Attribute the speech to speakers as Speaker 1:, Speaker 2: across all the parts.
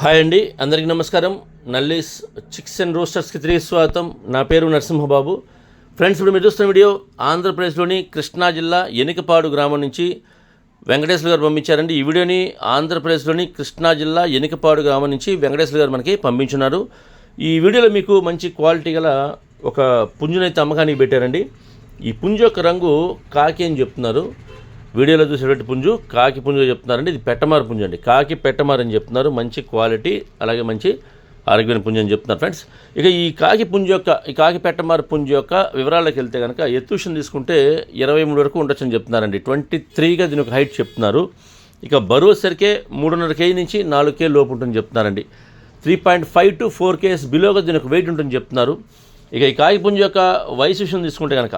Speaker 1: Hi అండి, అందరికీ నమస్కారం. నల్లీస్ చిక్స్ అండ్ రోస్టర్స్కి తిరిగి స్వాగతం. నా పేరు నరసింహబాబు. ఫ్రెండ్స్, ఇప్పుడు మీరు చూస్తున్న వీడియో ఆంధ్రప్రదేశ్లోని కృష్ణా జిల్లా ఎనికపాడు గ్రామం నుంచి వెంకటేశ్వర గారు పంపించారండి. ఈ వీడియోని ఆంధ్రప్రదేశ్లోని కృష్ణా జిల్లా ఎనికపాడు గ్రామం నుంచి వెంకటేశ్వర గారు మనకి పంపించున్నారు. ఈ వీడియోలో మీకు మంచి క్వాలిటీ గల ఒక పుంజునైతే అమ్మకానికి పెట్టారండి. ఈ పుంజు యొక్క రంగు కాకి అని చెప్తున్నారు. వీడియోలో చూసేటువంటి పుంజు కాకి పుంజు చెప్తున్నారండి. ఇది పెట్టమారు పుంజు అండి, కాకి పెట్టమారు అని చెప్తున్నారు. మంచి క్వాలిటీ, అలాగే మంచి ఆరోగ్యమైన పుంజు అని చెప్తున్నారు ఫ్రెండ్స్. ఇక ఈ కాకి పెట్టమారు పుంజు యొక్క వివరాల్లోకి వెళ్తే కనుక ఎత్తుషన్ తీసుకుంటే 23 వరకు ఉండొచ్చని చెప్తున్నారండి. 23గా దీని ఒక హైట్ చెప్తున్నారు. ఇక బరువు సరికే 3.5 kg నుంచి 4 kg లోపు ఉంటుందని చెప్తున్నారండి. 3.5 to 4 kg బిలోగా దీని ఒక వెయిట్ ఉంటుందని చెప్తున్నారు. ఇక ఈ కాకి పుంజు యొక్క వయసు విషయం తీసుకుంటే కనుక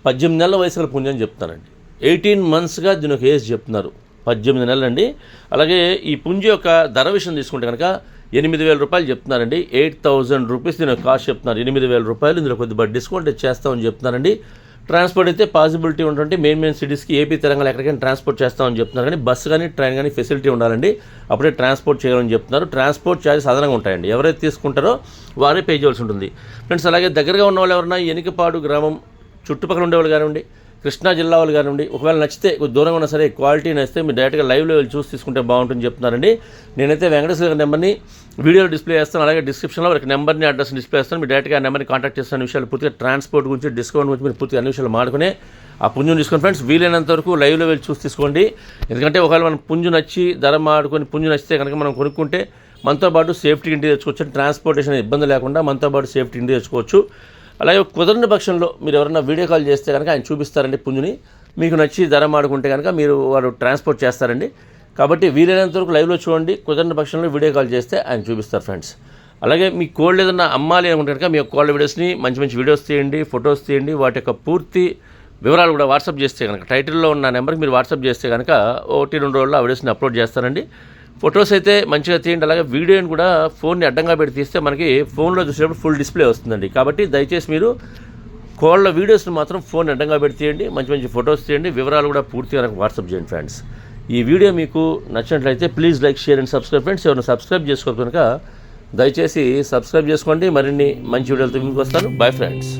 Speaker 1: 18 నెలల వయసు గల పుంజు అని చెప్తున్నారండి. 18 monthsగా దీని ఒక ఏజ్ చెప్తున్నారు, 18 నెలలు అండి. అలాగే ఈ పుంజు యొక్క ధర విషయం తీసుకుంటే కనుక 8,000 రూపాయలు చెప్తున్నారండి. 8,000 రూపీస్ దీని కాస్ట్ చెప్తున్నారు. 8,000 రూపాయలు. ఇందులో కొద్దిగా డిస్కౌంట్ చేస్తామని చెప్తున్నారండి. ట్రాన్స్పోర్ట్ అయితే పాసిబిలిటీ ఉంటుంది. మెయిన్ సిటీస్కి ఏపీ తెలంగాణ ఎక్కడికైనా ట్రాన్స్పోర్ట్ చేస్తామని చెప్తున్నారు. కానీ బస్సు కానీ ట్రైన్ కానీ ఫెసిలిటీ ఉండాలండి, అప్పుడే ట్రాన్స్పోర్ట్ చేయాలని చెప్తున్నారు. ట్రాన్స్పోర్ట్ ఛార్జెస్ అదనంగా ఉంటాయండి. ఎవరైతే తీసుకుంటారో వారే పే చేయాల్సి ఉంటుంది ఫ్రెండ్స్. అలాగే దగ్గరగా ఉన్న వాళ్ళు ఎవరైనా ఎనికపాడు గ్రామం చుట్టుపక్కల ఉండేవాళ్ళు కానివ్వండి, కృష్ణా జిల్లా వాళ్ళు కానివ్వండి, ఒకవేళ నచ్చితే కొద్ది దూరంగా ఉన్నా సరే క్వాలిటీ నచ్చితే మీరు డైరెక్ట్గా లైవ్లో వెళ్ళి చూసి తీసుకుంటే బాగుంటుందని చెప్తున్నారండి. నేనైతే వెంకటేశ్వర గారి నెంబర్ని వీడియోలో డిస్ప్లే చేస్తాను. అలాగే డిస్క్రిప్షన్లో వాళ్ళకి నెంబర్ని అడ్రస్ డిస్ప్లే చేస్తాను. మీరు డైరెక్ట్గా ఆ నెంబర్ని కాంటాక్ట్ చేస్తున్న విషయాలు పూర్తిగా ట్రాన్స్పోర్ట్ గురించి, డిస్కౌంట్ గురించి మీరు పూర్తిగా అన్ని విషయాలు మాడుకునే ఆ పుంజుని తీసుకోండి ఫ్రెండ్స్. వీలైనంత వరకు లైవ్లో వెళ్ళి చూసి తీసుకోండి. ఎందుకంటే ఒకవేళ మనం పుంజు నచ్చి ధర మాడుకొని పుంజు నచ్చితే కనుక మనం కొనుక్కుంటే మనతో పాటు సేఫ్టీ ఇంటికి తెచ్చుకోవచ్చు. ట్రాన్స్పోర్టేషన్ ఇబ్బంది లేకుండా మనతో పాటు సేఫ్టీ ఇంటికి తెచ్చుకోవచ్చు. అలాగే కుదరని పక్షంలో మీరు ఎవరైనా వీడియో కాల్ చేస్తే కనుక ఆయన చూపిస్తారండి పుంజుని. మీకు నచ్చి ధర మాడుకుంటే కనుక వారు ట్రాన్స్పోర్ట్ చేస్తారండి. కాబట్టి వీలైనంత వరకు లైవ్లో చూడండి. కుదరని పక్షంలో వీడియో కాల్ చేస్తే ఆయన చూపిస్తారు ఫ్రెండ్స్. అలాగే మీ కోళ్ళు ఏదన్నా అమ్మాలి అనుకుంటే కనుక మీ కోళ్ళ వీడియోస్ని మంచి వీడియోస్ తీయండి, ఫొటోస్ తీయండి. వాటి యొక్క పూర్తి వివరాలు కూడా వాట్సాప్ చేస్తే కనుక టైటిల్లో ఉన్న నెంబర్కి మీరు వాట్సాప్ చేస్తే కనుక 1-2 రోజుల్లో ఆ వీడియోస్ని అప్లోడ్ చేస్తానండి. ఫొటోస్ అయితే మంచిగా తీయండి. అలాగే వీడియోని కూడా ఫోన్ని అడ్డంగా పెట్టి తీస్తే మనకి ఫోన్లో చూసేటప్పుడు ఫుల్ డిస్ప్లే వస్తుందండి. కాబట్టి దయచేసి మీరు కోళ్ళ వీడియోస్ని మాత్రం ఫోన్ అడ్డంగా పెట్టి తీయండి, మంచి ఫొటోస్ తీయండి. వివరాలు కూడా పూర్తిగా నాకు వాట్సాప్ చేయండి ఫ్రెండ్స్. ఈ వీడియో మీకు నచ్చినట్లయితే please like, share and subscribe friends. ఎవరైనా సబ్స్క్రైబ్ చేసుకోవాలి కనుక దయచేసి సబ్స్క్రైబ్ చేసుకోండి. మరిన్ని మంచి వీడియోలతో ముందుకు వస్తాను. Bye friends.